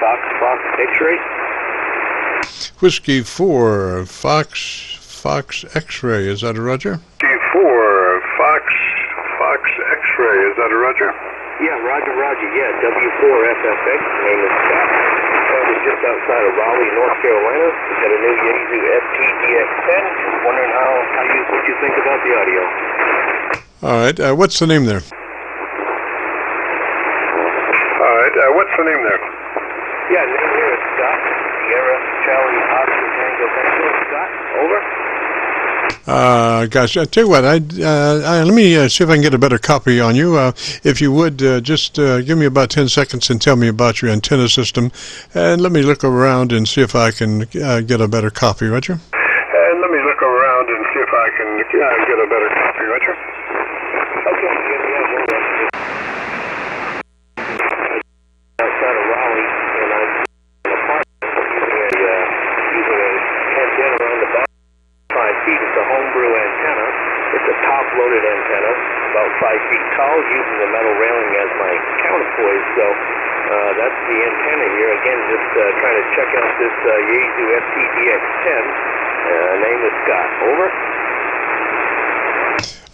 Fox X-ray. Whiskey 4, Fox X-ray, is that a Roger? Whiskey 4, Fox X-ray, is that a Roger? Yeah, Roger, yeah, W4FFX, name is Scott. We're just outside of Raleigh, North Carolina. We got a new Yaesu DX-10. Just wondering what you think about the audio. All right, what's the name there? What's the name there? Yeah, name here is Scott. Sierra, Charlie, Oscar, Tango, Tango. Scott, over. Gosh, I tell you what, let me see if I can get a better copy on you. If you would, just give me about 10 seconds and tell me about your antenna system, and let me look around and see if I can get a better copy, Roger? Okay, outside of Raleigh, and I'm in an apartment using a antenna around the back. 5 feet. It's a homebrew antenna. It's a top-loaded antenna, about 5 feet tall, using the metal railing as my counterpoise. So that's the antenna here. Again, just trying to check out this Yaesu DX-10. Name is Scott. Over.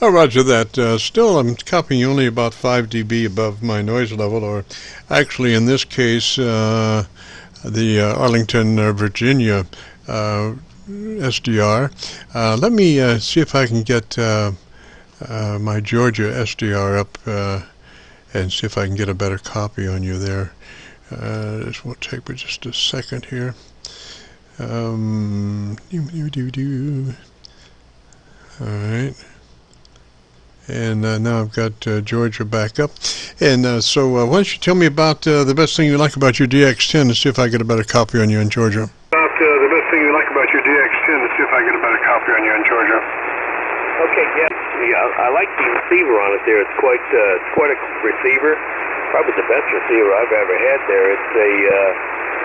Oh, Roger that. Still, I'm copying only about 5 dB above my noise level, or actually, in this case, the Arlington, Virginia SDR. Let me see if I can get my Georgia SDR up and see if I can get a better copy on you there. This won't take but just a second here. All right. And now I've got Georgia back up. And so why don't you tell me about the best thing you like about your DX-10 and see if I get a better copy on you in Georgia. Okay, yeah, I like the receiver on it there. It's quite a receiver. Probably the best receiver I've ever had there.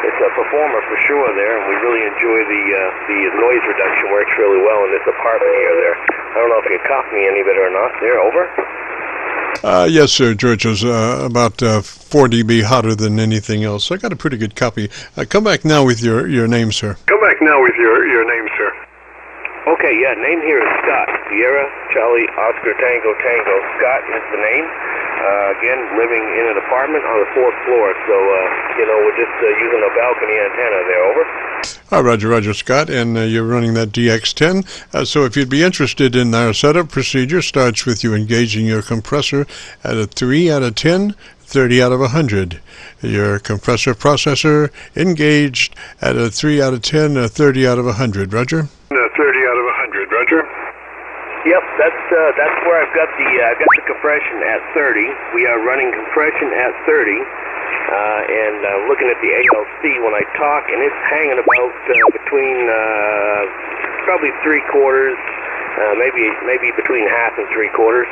It's a performer for sure there, and we really enjoy the noise reduction. Works really well in this apartment here there. I don't know if you caught me any better or not there. Over. Yes, sir. Georgia's about 4 dB hotter than anything else. I got a pretty good copy. Come back now with your name, sir. Okay, yeah, name here is Scott. Sierra, Charlie, Oscar, Tango, Tango. Scott is the name. Again, living in an apartment on the 4th floor, so, we're just using a balcony antenna there. Over. Roger, Scott, and you're running that DX-10. So if you'd be interested in our setup procedure, starts with you engaging your compressor at a 3 out of 10, 30 out of 100. Your compressor processor engaged at a 3 out of 10, 30 out of 100. Roger? 30 out of 100, Roger. Yep, that's where I've got the compression at 30. We are running compression at 30, and looking at the ALC when I talk, and it's hanging about between probably 3/4, maybe between half and 3/4.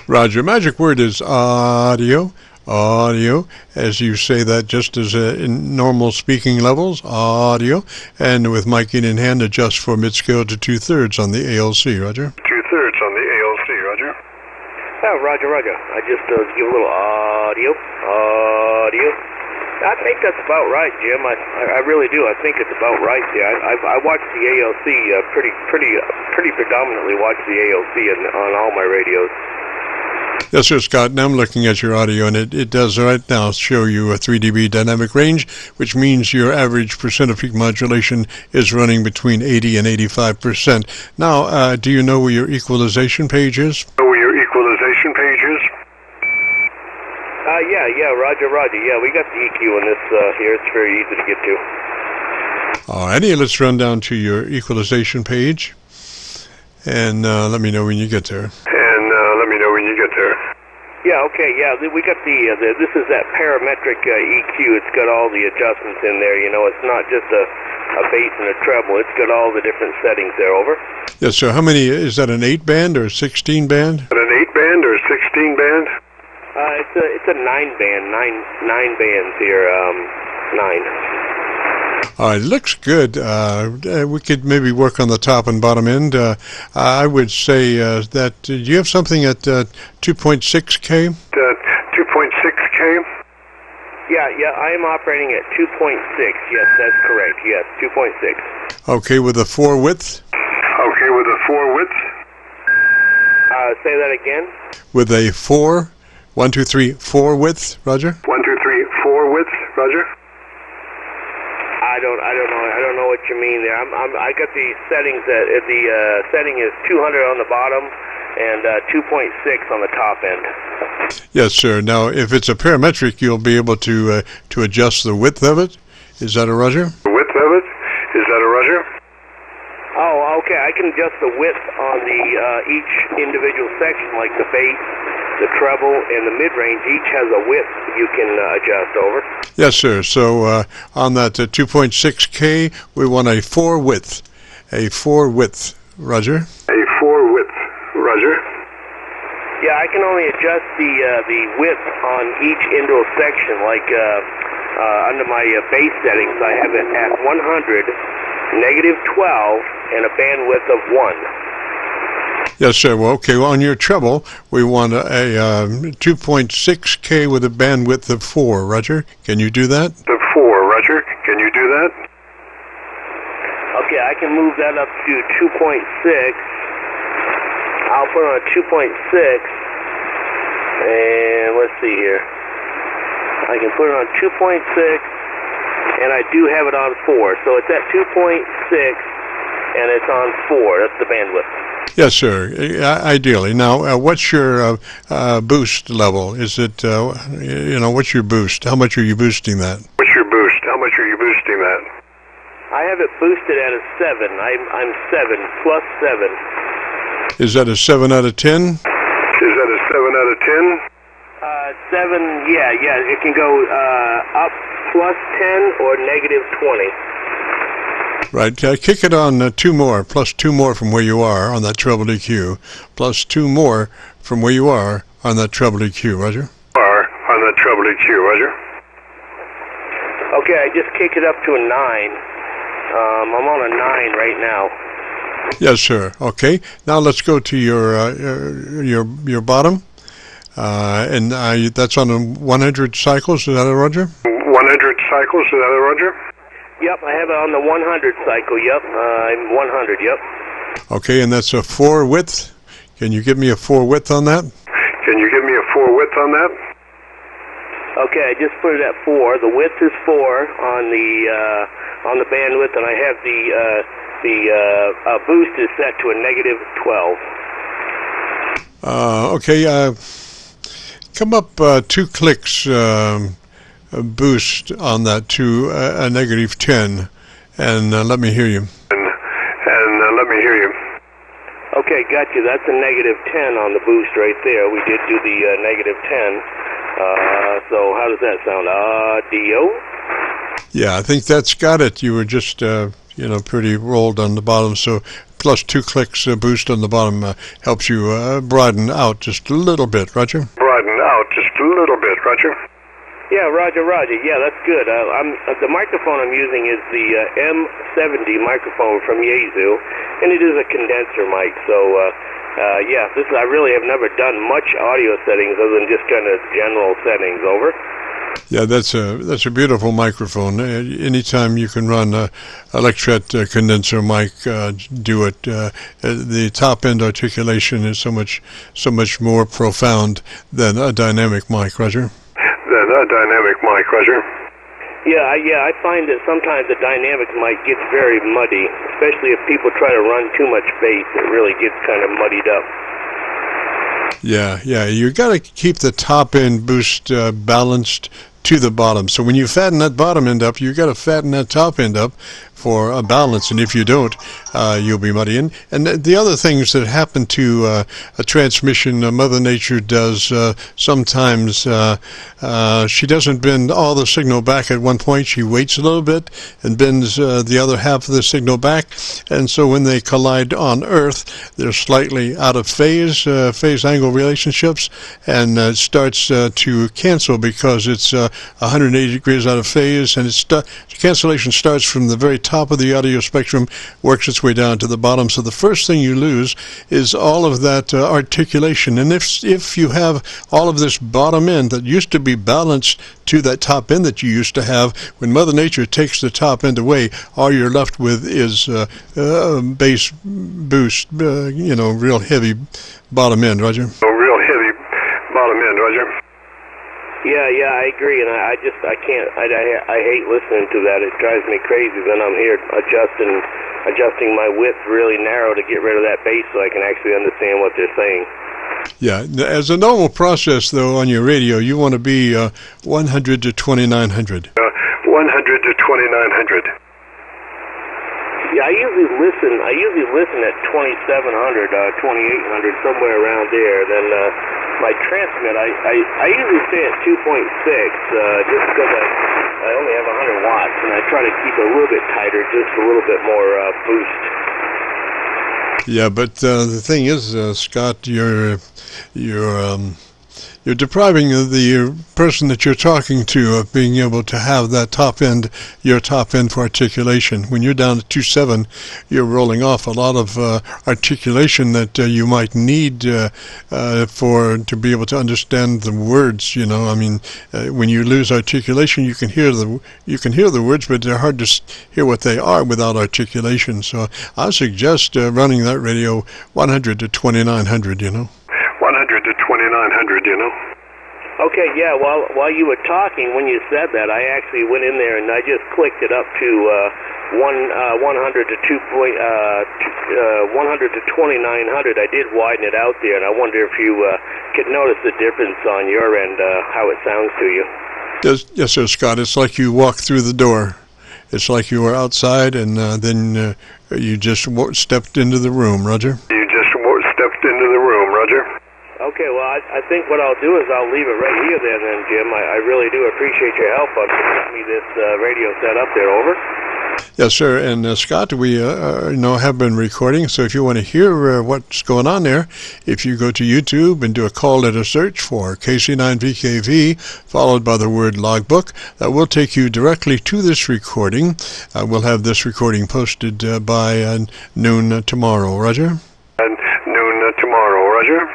Roger. Magic word is audio. Audio, as you say that just as in normal speaking levels, audio, and with mic in hand, adjust for mid-scale to 2/3 on the ALC, Roger. 2/3 on the ALC, Roger. Oh, Roger. I just give a little audio. I think that's about right, Jim. I really do. I think it's about right there. I watch the ALC pretty predominantly. Watch the ALC on all my radios. Yes, sir, Scott. Now I'm looking at your audio, and it does right now show you a 3 dB dynamic range, which means your average percent of peak modulation is running between 80 and 85%. Now, do you know where your equalization page is? Yeah, Roger. Yeah, we got the EQ in this here. It's very easy to get to. All righty, let's run down to your equalization page, and let me know when you get there. Yeah, okay, yeah, we got this is that parametric EQ. It's got all the adjustments in there, it's not just a bass and a treble. It's got all the different settings there. Over. Yes, sir. How many, is that an 8-band or a 16-band? An 8-band or a 16-band? It's a 9-band, nine bands here, 9. It looks good. We could maybe work on the top and bottom end. I would say that, do you have something at 2.6K? 2.6K? Yeah, I am operating at 2.6. Yes, that's correct. Yes, 2.6. Okay, with a 4 width? Okay, with a 4 width? Say that again? With a 4, 1, 2, 3, 4 width, Roger? 1, 2, 3, 4 width, Roger? I don't know what you mean there. I got the settings that the setting is 200 on the bottom and 2.6 on the top end. Yes, sir. Now, if it's a parametric, you'll be able to adjust the width of it. Is that a Roger? The width of it? Is that a Roger? Oh, okay. I can adjust the width on the each individual section, like the bass, the treble, and the mid-range. Each has a width you can adjust over. Yes, sir. So on that 2.6K, we want a 4 width. A 4 width, Roger? A 4 width, Roger? Yeah, I can only adjust the width on each individual section. Like under my bass settings, I have it at 100, -12, and a bandwidth of 1. Yes, sir. Well, okay. Well, on your treble, we want a 2.6K with a bandwidth of 4. Roger? Can you do that? The 4, Roger? Can you do that? Okay, I can move that up to 2.6. I'll put on a 2.6, and let's see here. I can put it on 2.6, and I do have it on 4. So it's at 2.6, and it's on 4. That's the bandwidth. Yes, sir. Ideally. Now, what's your boost level? Is it, what's your boost? How much are you boosting that? What's your boost? How much are you boosting that? I have it boosted at a 7. I'm 7, plus 7. Is that a 7 out of 10? Is that a 7 out of 10? 7, yeah. It can go up plus 10 or -20. Right. Kick it on 2 more, plus 2 more from where you are on that treble EQ, plus 2 more from where you are on that treble EQ, Roger? On that treble EQ, Roger? Okay, I just kicked it up to a 9. I'm on a 9 right now. Yes, sir. Okay. Now let's go to your bottom, and that's on 100 cycles. Is that a Roger? 100 cycles. Is that a Roger? Yep, I have it on the 100 cycle. Yep, I'm 100. Yep. Okay, and that's a 4 width. Can you give me a 4 width on that? Can you give me a 4 width on that? Okay, I just put it at 4. The width is 4 on the bandwidth, and I have the boost is set to a -12. Okay, come up 2 clicks boost on that to a -10, and let me hear you. And let me hear you. Okay, got you. That's a -10 on the boost right there. We did do the -10. So how does that sound? Audio? Yeah, I think that's got it. You were just, pretty rolled on the bottom, so plus 2 clicks boost on the bottom helps you broaden out just a little bit, Roger? Broaden out just a little bit, Roger? Yeah, Roger. Yeah, that's good. The microphone I'm using is the M70 microphone from Yaesu, and it is a condenser mic. So, I really have never done much audio settings other than just kind of general settings. Over. Yeah, that's a beautiful microphone. Anytime you can run a electret condenser mic, do it. The top end articulation is so much more profound than a dynamic mic, Roger. A dynamic mic, Roger. Yeah, I find that sometimes the dynamic mic gets very muddy, especially if people try to run too much bass. It really gets kind of muddied up. Yeah, you got to keep the top end boost balanced to the bottom. So when you fatten that bottom end up, you got to fatten that top end up for a balance, and if you don't, you'll be muddying. And the other things that happen to a transmission, Mother Nature does sometimes. She doesn't bend all the signal back at one point. She waits a little bit and bends the other half of the signal back. And so when they collide on Earth, they're slightly out of phase angle relationships, and it starts to cancel because it's 180 degrees out of phase, and cancellation starts from the very top top of the audio spectrum works its way down to the bottom. So the first thing you lose is all of that articulation. And if you have all of this bottom end that used to be balanced to that top end that you used to have, when Mother Nature takes the top end away, all you're left with is bass boost, real heavy bottom end, Roger. Real heavy bottom end, Roger. Yeah, I agree, and I can't. I hate listening to that. It drives me crazy. Then I'm here adjusting my width really narrow to get rid of that bass so I can actually understand what they're saying. Yeah, as a normal process, though, on your radio, you want to be 100 to 2900. 100 to 2900. Yeah, I usually listen at 2700, 2800, somewhere around there. Then my transmit, I usually stay at 2.6, just because I only have 100 watts, and I try to keep it a little bit tighter, just a little bit more boost. Yeah, but the thing is, Scott, you're depriving the person that you're talking to of being able to have that top end, your top end for articulation. When you're down to 2.7, you're rolling off a lot of articulation that you might need to be able to understand the words. I mean, when you lose articulation, you can hear the words, but they're hard to hear what they are without articulation. So I suggest running that radio 100 to 2900. 100 to 2900, Okay, yeah, while you were talking, when you said that, I actually went in there and I just clicked it up to 100 to 100 to 2900. I did widen it out there, and I wonder if you could notice the difference on your end, how it sounds to you. Yes, sir, Scott. It's like you walk through the door. It's like you were outside, and then you just stepped into the room, Roger. You just stepped into the room, Roger. Okay, well, I think what I'll do is I'll leave it right here then, Jim. I really do appreciate your help on getting me this radio set up there. Over. Yes, sir. And Scott, we have been recording, so if you want to hear what's going on there, if you go to YouTube and do a call letter search for KC9VKV, followed by the word logbook, that will take you directly to this recording. We'll have this recording posted by noon tomorrow, Roger? Noon tomorrow, Roger?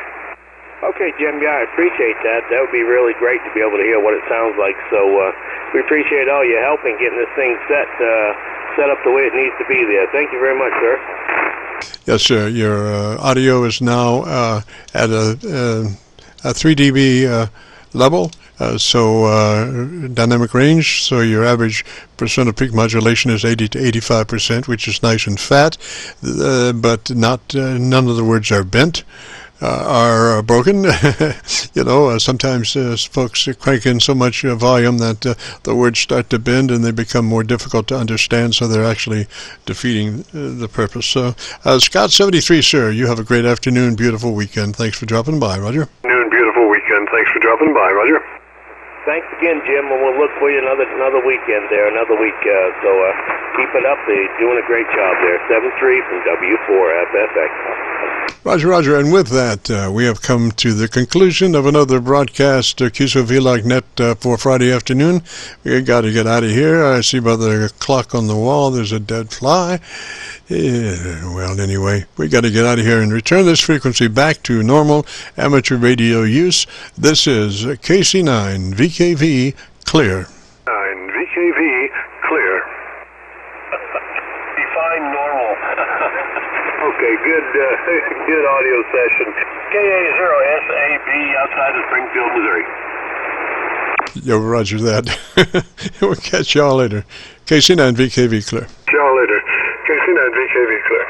Okay, Jim, yeah, I appreciate that. That would be really great to be able to hear what it sounds like. So we appreciate all your help in getting this thing set up the way it needs to be there. Thank you very much, sir. Yes, sir. Your audio is now at a 3 dB level, so dynamic range, so your average percent of peak modulation is 80 to 85%, which is nice and fat, but none of the words are bent. Are broken. Sometimes folks crank in so much volume that the words start to bend and they become more difficult to understand, so they're actually defeating the purpose. So, Scott73, sir, you have a great afternoon, beautiful weekend. Thanks for dropping by, Roger. Beautiful weekend. Thanks for dropping by, Roger. Thanks again, Jim, and we'll look for you another weekend there, another week. So keep it up. You're doing a great job there. 7-3 from W4FFX. Roger, and with that, we have come to the conclusion of another broadcast, Qso-Vlog Net for Friday afternoon. We got to get out of here. I see by the clock on the wall there's a dead fly. Well, anyway, we got to get out of here and return this frequency back to normal amateur radio use. This is KC9VKV Clear. 9VKV Clear. Define normal. Okay, good audio session. KA0SAB outside of Springfield, Missouri. Yo, roger that. We'll catch y'all later. KC9VKV Clear. Y'all later. KC9VKV Clear.